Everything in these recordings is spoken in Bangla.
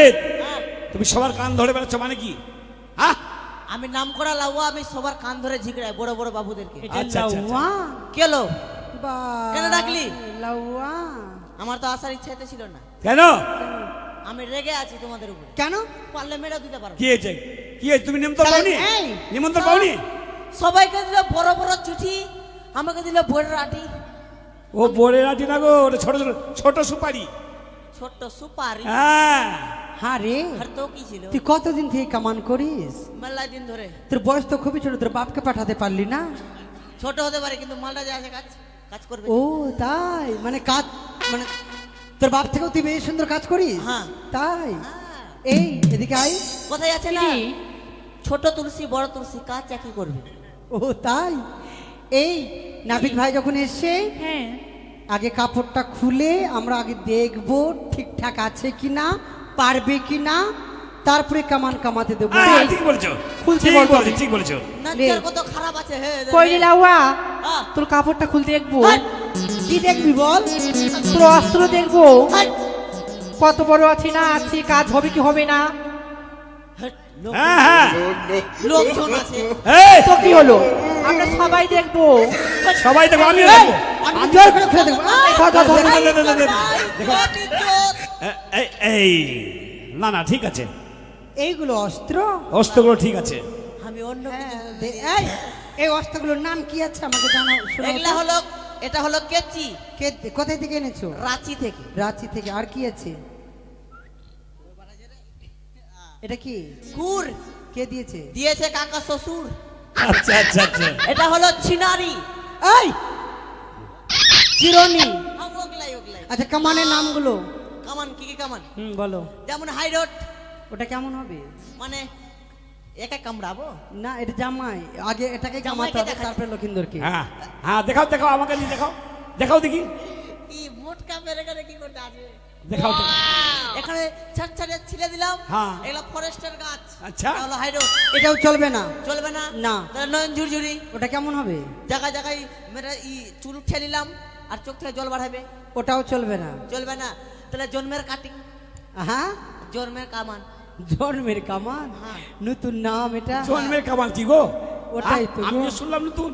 নাপিত, তুমি সবার কান ধরে বেড়াচ্ছ মানে কি? হ্যাঁ, আমি নাম করা লাউয়া, আমি সবার কান ধরে ঝিকড়াই বড় বড় বাবুদেরকে। আচ্ছা আচ্ছা লাউয়া কেলো বা কেন ডাকলি? লাউয়া আমার তো আসার ইচ্ছাতে ছিল না। কেন? আমি রেগে আছি তোমাদের উপরে। কেন? পারলে মেরে দিতে পারো। কি হয়েছে? কি হয়েছে? তুমি নিমন্ত্রণ পাওনি? এই, নিমন্ত্রণ পাওনি? সবাইকে দিল বড় বড় চিঠি, আমাকে দিল বড় আটি। ও বোরের আটি না গো, ওটা ছোট ছোট ছোট সুপারি। ছোট্ট সুপারি। হ্যাঁ, হ্যাঁ রে, আর তো কি ছিল? তুই কতদিন থেকে কামান করিস? মেলা দিন ধরে। তোর বয়স তো খুবই ছোট, তোর বাপকে পাঠাতে পারলি না? ছোট হতে পারে কিন্তু মালটা যে আছে কাজ কাজ করবে। ও তাই, মানে কাজ, মানে তোর বাপ থেকেও তুই বেশ সুন্দর কাজ করিস? হ্যাঁ। তাই? হ্যাঁ। এই এদিকে আই। কোথায় আছে না? ছোট তুলসী বড় তুলসী কাজ একই করবে। ও তাই? এই নাপিত ভাই যখন এসে, হ্যাঁ আগে কাপড়টা খুলে আমরা আগে দেখবো ঠিকঠাক আছে কিনা, পারবে কিনা, তারপরে কামান কামাতে দেবো। হ্যাঁ, ঠিক বলছো, খুলতে ঠিক বলবো। বলছো, ঠিক বলছো। নাচার কত খারাপ আছে হে। কইলি লাউয়া, হ্যাঁ। তোর কাপড়টা খুলতে দেখবো, কি দেখবি বল? তোর অস্ত্র দেখবো, কত বড় আছি না আছি, কাজ হবে কি হবে না। হ্যাঁ হ্যাঁ, লোকজন আছে। এই তো কি হলো, আমরা সবাই দেখবো। সবাই দেখো, আমিও দেখবো। আমি জোর করে ফেলে দেবো। ধর, ধর, ধর, ধর। দেখো, এই না না, ঠিক আছে, এইগুলো অস্ত্র? অস্ত্রগুলো ঠিক আছে। আমি অন্য কিছু হ্যাঁ, এই এই অস্ত্রগুলোর নাম কি আছে আমাকে জানাও। শোনাও তো। এগুলা হলো, এটা হলো কেচি, কোথায় থেকে এনেছো? রাঁচি থেকে। রাঁচি থেকে। আর কি আছে? এটা কি? গুড় কে দিয়েছে? দিয়েছে কাকা শ্বশুর। আচ্ছা আচ্ছা আচ্ছা, এটা হলো ছিনারি। এই চিরনি। ওগলাই ওগলাই। আচ্ছা, কামানের নামগুলো কামান কি কি কামান? বলো। যেমন হাই রোড, ওটা কেমন হবে? মানে একা কামড়াবো না, এটা জামাই, আগে এটাকে জামাইকে কামাতে হবে, দেখাচ্ছি। তারপরে লক্ষিন্দরকে। হ্যাঁ হ্যাঁ, দেখাও দেখাও, আমাকে দিয়ে দেখাও, দেখাও দেখি, কি মোটকা মেরে গেলে কি করতে আছে? দেখাও তো। এখানে ছাড় ছিলে দিলাম। হ্যাঁ। এগুলো ফরেস্টের গাছ। আচ্ছা। এটা হলো হাই রোড। এটাও চলবে না? চলবে না। না। তাহলে নয়ন ঝুরঝুরি। ওটা কেমন হবে? জায়গায় জায়গায় মেরে চুল উঠে নিলাম আর চোখ থেকে জল বাড়াবে। ওটাও চলবে না? চলবে না। তাহলে জন্মের কাটিং, হ্যাঁ, জন্মের কামান। জন্মের কামান। হ্যাঁ। নতুন নাম এটা। জন্মের কামান কি গো? ওটাই তো গো। আমিও শুনলাম নতুন।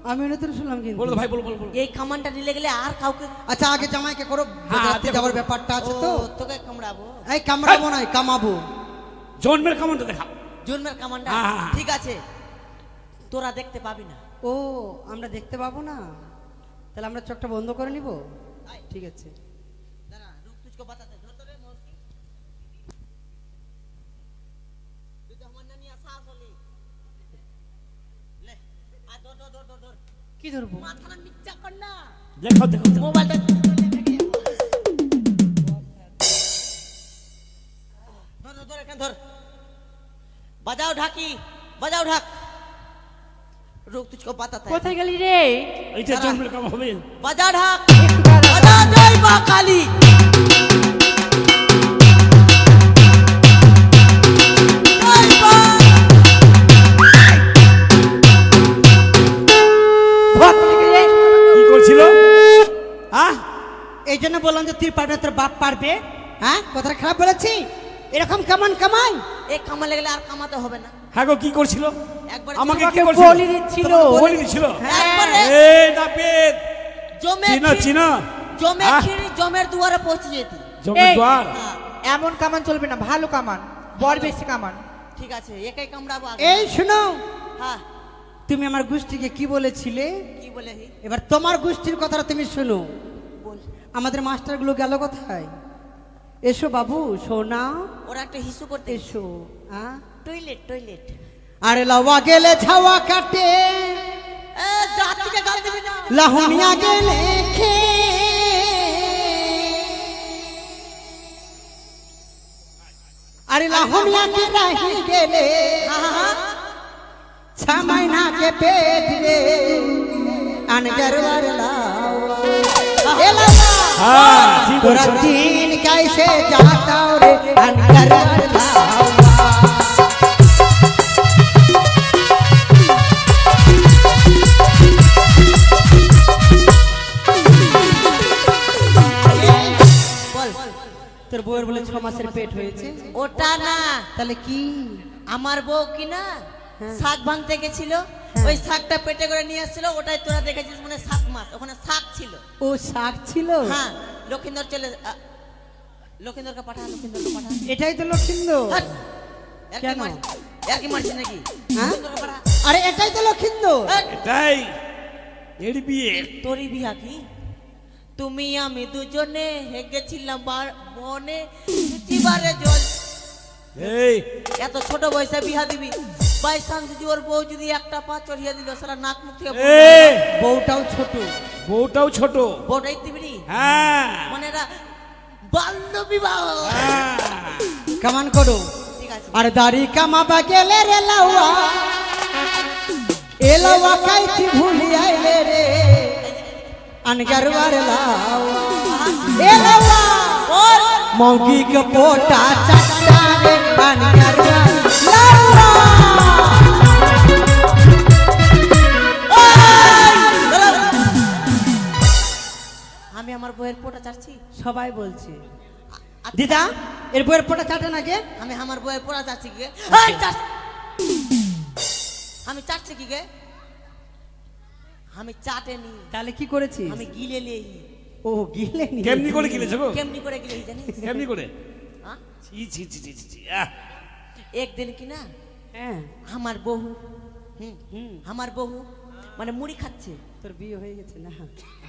আমি নতুন শুনলাম কিন্তু। বলো ভাই, বলো বলো বলো। এই কামানটা নিলে গেলে আর কাউকে। আচ্ছা, আগে জামাইকে করো, হ্যাঁ, রাতে দেখো। যাওয়ার ব্যাপারটা আছে তো। ও, তোকে কামড়াবো। এই কামড়াবো নয়, কামাবো। জন্মের কামানটা দেখাও। জন্মের কামানটা হ্যাঁ। ঠিক আছে, তোরা দেখতে পাবি না। ও, আমরা দেখতে পাবো না? তাহলে আমরা চোখটা বন্ধ করে নিব? ঠিক আছে। দাঁড়া, রুক তুঝকো বাতাতে। ধর ধরে মস্তি। তুই তো আমার নানি আসাস হলি। লে, আ ধর ধর ধর ধর ধর। কি ধরবো? মাথাটা নিচা কর না। দেখাও দেখো দেখো। মোবাইলটা ধর ধর ধর, এখানে ধর। বাজাও ঢাকি, বাজাও ঢাক। রুক তুঝকো বাতাতে। কোথায় গেলি রে? এইটা জন্মের কামান হবে। বাজা ঢাক, একটু দাঁড়া। বাজা। জয় মা কালী। জয় মা। কোথায় গেলি রে? কি করছিল? হ্যাঁ, এই জন্য বললাম যে তুই পারবে, তোর বাপ পারবে। হ্যাঁ, কথাটা খারাপ বলেছি? এরকম কামান কামাই? এই কামালে গেলে আর কামাতে হবে না। হ্যাঁ গো, কি করছিল? একবার আমাকে কি তোমাকে করছিল? বলি দিচ্ছিল। বলি দিছিল। একবারে এই নাপিত, জমে চিনো চিনো? জমে হ্যাঁ? খিরি জমের দুয়ারে পৌঁছে যেতি। জমের এই। দ্বার। হ্যাঁ, এমন কামান চলবে না, ভালো কামান, বড় বেশি কামান। ঠিক আছে, একাই কামড়াবো আগে। এই শুনো, হ্যাঁ, তুমি আমার গোষ্ঠীকে কি বলেছিলে? কি বলে হি? এবার তোমার গোষ্ঠীর কথাটা তুমি শুনো। বল। আমাদের মাস্টারগুলো গেল কোথায়? এসো বাবু, সোনা, ওরা একটা হিসু করতে। এসো। হ্যাঁ, টয়লেট টয়লেট। আরে লাওয়া গেলে ছাওয়া কাটে, এ জাতিকে গাল দিবি না। লাহুনিয়া গেলে খে, আরে লাহুনিয়া के रही गेले, छह महीना के पेट रे अनगरवर लावा। ए लावा, হ্যাঁ, ঠিক तोरा বলছো। दिन कैसे जाता रे अनगरवर लावा। বল। তোর বউয়ের বলে 6 মাসের পেট হয়েছে? ওটা না, তাহলে কি? আমার বউ কি না হ্যাঁ। শাক ভাঙতে গেছিল, ওই শাকটা পেটে করে নিয়ে আসছিল, ওটাই তোরা দেখেছিস মানে 7 মাস ওখানে শাক ছিল। ও শাক ছিল? হ্যাঁ, লক্ষিন্দর লক্ষিন্দরকে পাঠা, লক্ষিন্দরকে পাঠা। এটাই তো লক্ষিন্দর। হাট! এর কি কেন? এর কি মারছিস নাকি? হ্যাঁ? লক্ষিন্দরকে পাঠা। আরে এটাই তো লক্ষিন্দর। হাট! এটাই এর বিয়ে। তোরই বিয়া কি? তুমি আমি দুজনে হেগেছিলাম বনে জীবারে জল। এই এত ছোট বয়সে বিয়া দিবি, বাই চান্স যদি ওর বউ যদি একটা পা চড়িয়ে দিল, সারা নাক মুখ থেকে এই বউটাও ছোট। বউটাও ছোট। বউটাই দিবি হ্যাঁ মানে এরা বাল্য বিবাহ। হ্যাঁ। কেমন করো? ঠিক আছে, আর দাড়ি কামাবা গেলে রে লাউয়া, এ লাউয়া কাইতি ভুলি আইলে রে अनगरवर लाओ ए लवा बोल मौगी के पोटा चट्टा रे अनगरवर लाओ আমি আমার বউয়ের পোটা চাচ্ছি। সবাই বলছে দিদা এর বউয়ের পোটা চাটে না কে? আমি আমার বউয়ের পোটা চাচ্ছি কি গে? এই চাচ্ছি। আমি চাচ্ছি কি গে? আমি চাটেনি, তাহলে কি করেছিস? আমি গিলে লেই। ও গিলে নি কেমনি করে গিলেছো গো? কেমনি করে গিলে জানিস? কেমনি করে? হ্যাঁ? ছি ছি ছি ছি ছি আহ। একদিন কি না হ্যাঁ আমার বহু আমার বহু মানে মুড়ি খাচ্ছে। তোর বিয়ে হয়ে গেছে না?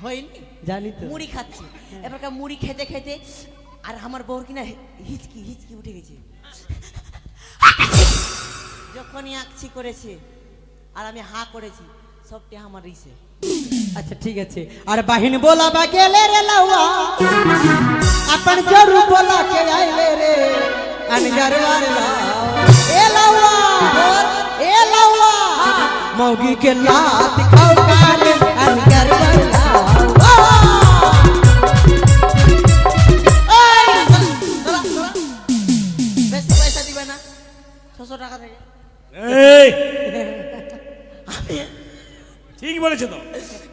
হয়নি, জানি তো। মুড়ি খাচ্ছে। এবারকার মুড়ি খেতে খেতে আর আমার বউর কিনা হিচকি হিচকি উঠে গেছে। যখনই আকছি করেছে আর আমি হা করেছি, সবটি আমার রিসে। अच्छा ठीक है और बहन बोला बा गेले रे लवा अपन जरू बोला के आइले रे अनगरवार लाओ ए लवा मौगी के लात खाओ काले अनगरवार लाओ বেশি পয়সা দিবে না, 600 টাকা থেকে। এই ঠিক বলেছে তো,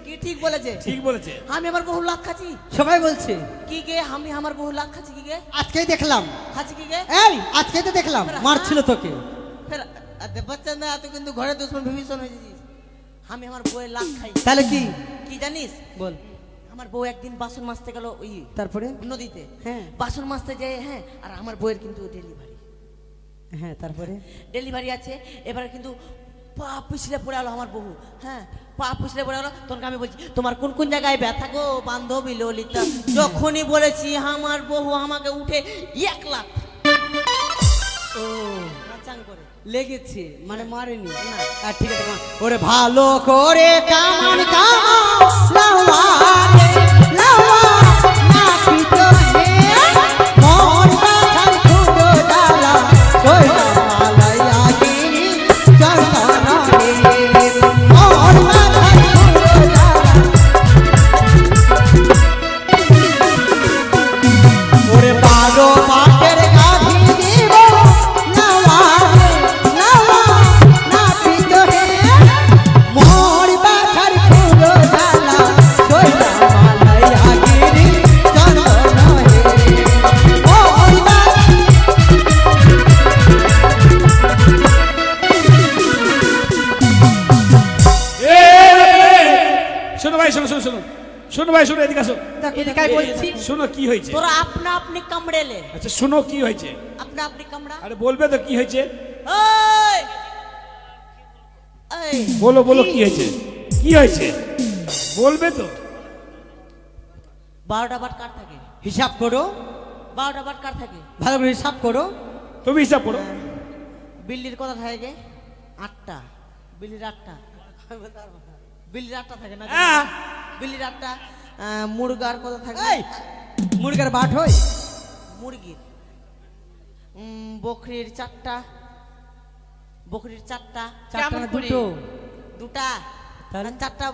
কি ঠিক বলেছে? ঠিক বলেছে। আমি আমার বহু লাখ খাচ্ছি সবাই বলছে কি গে? আমি আমার বহু লাখ খাচ্ছি কি গে? আজকেই দেখলাম খাচ্ছি কি গে? এই আজকেই তো দেখলাম মারছিল তোকে ফের বাচ্চা না তুই কিন্তু ঘরে দুশ্মন বিভীষণ হয়ে যাচ্ছিস। আমি আমার বউয়ের লাখ খাই। তাহলে কি কি জানিস? বল আমার বউ একদিন বাসন মাজতে গেল ওই তারপরে নদীতে। হ্যাঁ বাসন মাজতে যায়, হ্যাঁ, আর আমার বউয়ের কিন্তু ডেলিভারি হ্যাঁ তারপরে ডেলিভারি আছে। এবারে কিন্তু পা পিছলে পড়ে গেলো আমার বহু। হ্যাঁ, পা পিছলে পড়ে গেলো। তখন আমি বলছি তোমার কোন কোন জায়গায় ব্যথা গো বান্ধবী ললিতা? যখনই বলেছি আমার বহু আমাকে উঠে 1 লাখ ও চাং করে লেগেছে মানে মারেনি না। আর ঠিক আছে ওরে ভালো করে কামান কামাও লাওয়া রে লাওয়া না পিতো হে মন বাছাই খুব ডালা কইলা মালায়া গিনি চন্দনা রে মন বাছাই খুব ডালা ওরে বারো মাঠের গাধি দিব লাওয়া লাওয়া না পিতো হে মোর বাছার খুলো জালা কইলা মালায়া গিরি চন্দন হে মোর শোনো ভাই, শোনো শোনো শোনো শোনো ভাই, শোনো এদিকে আসো। এদিকে আয় বলছি। শোনো কি হয়েছে। তোরা আপনা আপনি কামড়েলে। আচ্ছা শোনো কি হয়েছে। আপনা আপনি কামড়া। আরে বলবে তো কি হয়েছে। এই এই বলো বলো কি হয়েছে, কি হয়েছে বলবে তো। 12টা বাট কার থাকে? হিসাব করো 12টা বাট কার থাকে? ভালো করে হিসাব করো তুমি হিসাব করো। বিল্লির কথা থাকে 8টা, বিল্লির 8টা, বিল্লির 8টা থাকে না? হ্যাঁ। বিল্লির 8টা। মুরগার কথা থাকে? এই মুরগার বাট হয় মুরগির। বকরির 4টা, বকরির 4টা। চারটা কেমন না করে? দুটো? দুটা তাহলে? 4টা,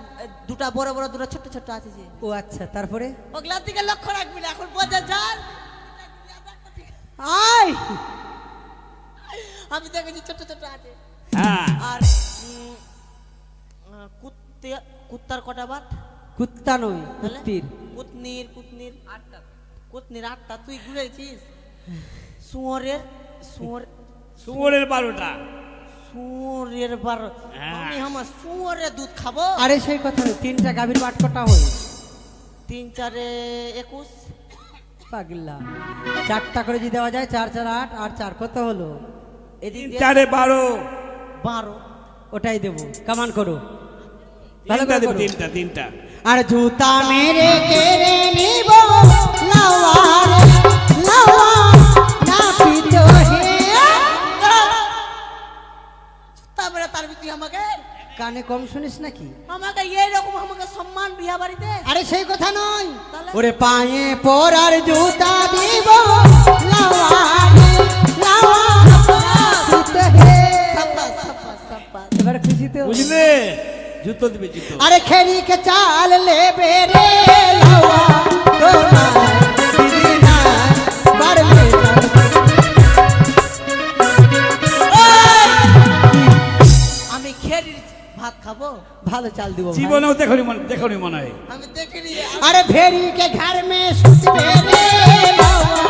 দুটা বড় বড়, দুটা ছোট ছোট আছে যে। ও আচ্ছা তারপরে ওগুলার দিকে লক্ষ্য রাখবি না, এখন বোঝা যায়। আয় আমি দেখেছি ছোট ছোট আছে। হ্যাঁ আর কুত্তার কটা বাট? কুত্তা নয় তাহলে? কুত্তির কুতনির 8টা। কুতনির 8টা। তুই ঘুরেছিস? শুয়োরের শুয়োরের 12টা। শুয়োরের 12। হ্যাঁ। আমি আমার শুয়োরের দুধ খাবো। আরে সেই কথা নেই, 3টা গাভীর বাট কটা হয়? 3 4 21। পাগলা, 4টা করে যদি দেওয়া যায় 4 4 8 আর 4 কত হলো? এদিক 3 দিয়ে 4 12। 12। ওটাই দেবো, কামান করো। তিনটা দেব, তিনটা। আর জুতা মেরে কেড়ে নিব লাওয়ার লাওয়া না পিতো হে। তারপরে তার তুই আমাকে কানে কম শুনিস নাকি? আমাকে এইরকম আমাকে সম্মান বিয়া বাড়িতে। আরে সেই কথা নয়, তাহলে? ওরে পায়ে পরার জুতা দিব লাওয়ার লাওয়া পিতো হে। সাব্বাস সাব্বাস সাব্বাস। এবার খুশিতে বুঝলে? জুতো দিবে, জুতো। আরে খেরি के चाल लेबे रे लावा तोरा दीदी ना बार में আমি খেরির ভাত খাবো। ভালো চাল দিব ভাই। জীবনেও দেখনি মনে হয়। আমি দেখিনি। अरे भेरी के घर में सुतबे रे लावा।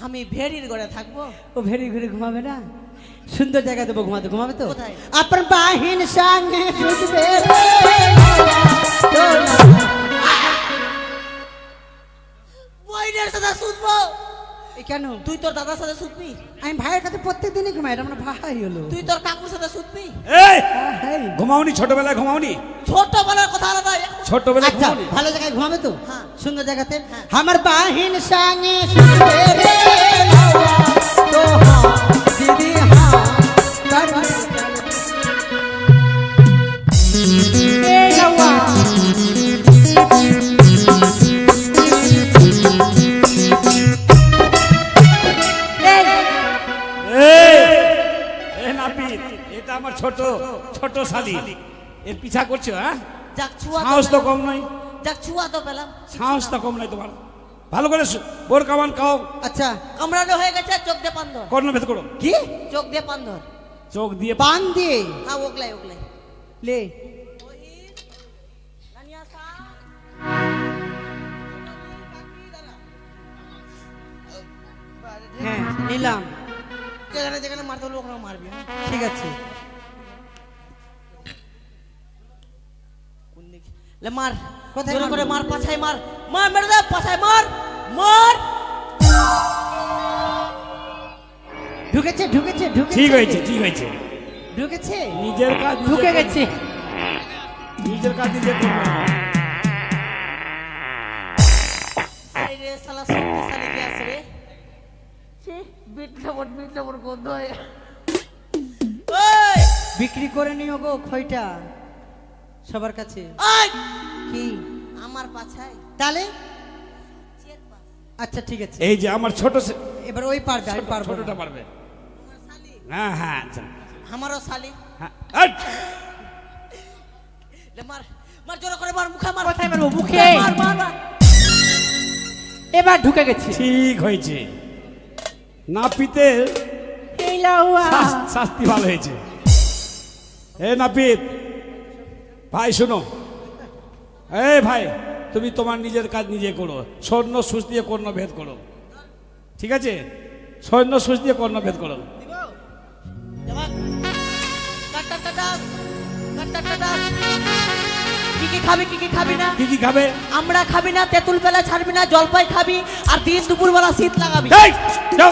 আমি ভেড়ির ঘরে থাকবো। ও भेरी घरे घुमाবে না, সুন্দর জায়গা দেবো ঘুমাতে। ঘুমাবে তো? কোথায়? अपन बाहिन संगे सुतबे रे लावा तोरा। বইনের সাথে শুতবো। এ কেন? তুই তোর দাদার সাথে শুতবি? আমি ভাইয়ের কাছে প্রত্যেকদিনই ঘুমাই, এটা আমার ভাই হলো। তুই তোর কাকুর সাথে শুতবি? এই এই, ঘুমাওনি? ছোটবেলায় ঘুমাওনি? ছোটবেলার কথা আলাদা। ছোটবেলায় আচ্ছা ঘুমাওনি? ভালো জায়গায় ঘুমাবে তো? হ্যাঁ। সুন্দর জায়গাতে। হ্যাঁ। আমার বাহিন সঙ্গে শুতে রে লাওয়া তো হ্যাঁ দিদি হ্যাঁ তার এই লাউয়া, এই, এই নাপিত, এটা আমার ছোট শালি। এর পিছা করছো? হ্যাঁ, যাক ছুয়া সাহস তো কম নয়। যাক ছুয়া তো পেলাম। সাহস তো কম নয় তোমার। ভালো করে বোর কামান খাও। আচ্ছা কামড়ানো হয়ে গেছে, চোখ দিয়ে পান ধর। কর্ণ ভেদ করো। কি চোখ দিয়ে পান ধর। চোখ দিয়ে পান দিয়ে হ্যাঁ, ওগলাই ওগলাই। লে হ্যাঁ নিলাম, যেখানে যেখানে মারতে হলো ওখানে মারবি। হ্যাঁ? ঠিক আছে। কোন দিকে? লে মার। কোথায় জোরে মারবো? করে মার, পাছায় মার। মার মেরে দে, পাছায় মার। মার। ঢুকেছে ঢুকেছে ঢুকেছে ঠিক হয়েছে, ঠিক হয়েছে। ঢুকেছে। নিজের কাজ নিজে ঢুকে করবে। গেছে। নিজের কাজ নিজে করবে। আরে রে শালা শক্তিশালী গ্যাস রে। ছি, বিট লবণ গন্ধ হয়। ওই বিক্রি করে নিও গো খইটা সবার কাছে। ওই কি আমার পাছায় তাহলে? Check pass. আচ্ছা ঠিক আছে, এই যে আমার ছোট এবার ওই পারবে, আমি পারবো ছোটটা না। পারবে। আমার শালি, হ্যাঁ হ্যাঁ, আচ্ছা। আমারও শালি। হ্যাঁ, আট! লে মার, মার জোরে করে মার, মুখে মার। কোথায় মারবো? মুখে। মার মার মার। এবার ঢুকে গেছে। ঠিক হয়েছে। নাপিতের এই লাউয়া, শাস্তি ভালো হয়েছে। এ নাপিত ভাই, শোনো। এই ভাই, তুমি তোমার নিজের কাজ নিজে করো। সৈন্য সুচ দিয়ে কর্ণ ভেদ করো। ঠিক আছে? সৈন্য সুচ দিয়ে কর্ণ ভেদ করো। যাবাক। কাটা কাটা কাটা কাটা। কি খাবি, কি খাবি না? কি কি খাবে? আমরা খাবি না, তেঁতুল বেলা ছাড়বি না, জলপাই খাবি, আর দিন দুপুর বেলা শীত লাগাবি। এই, যাও।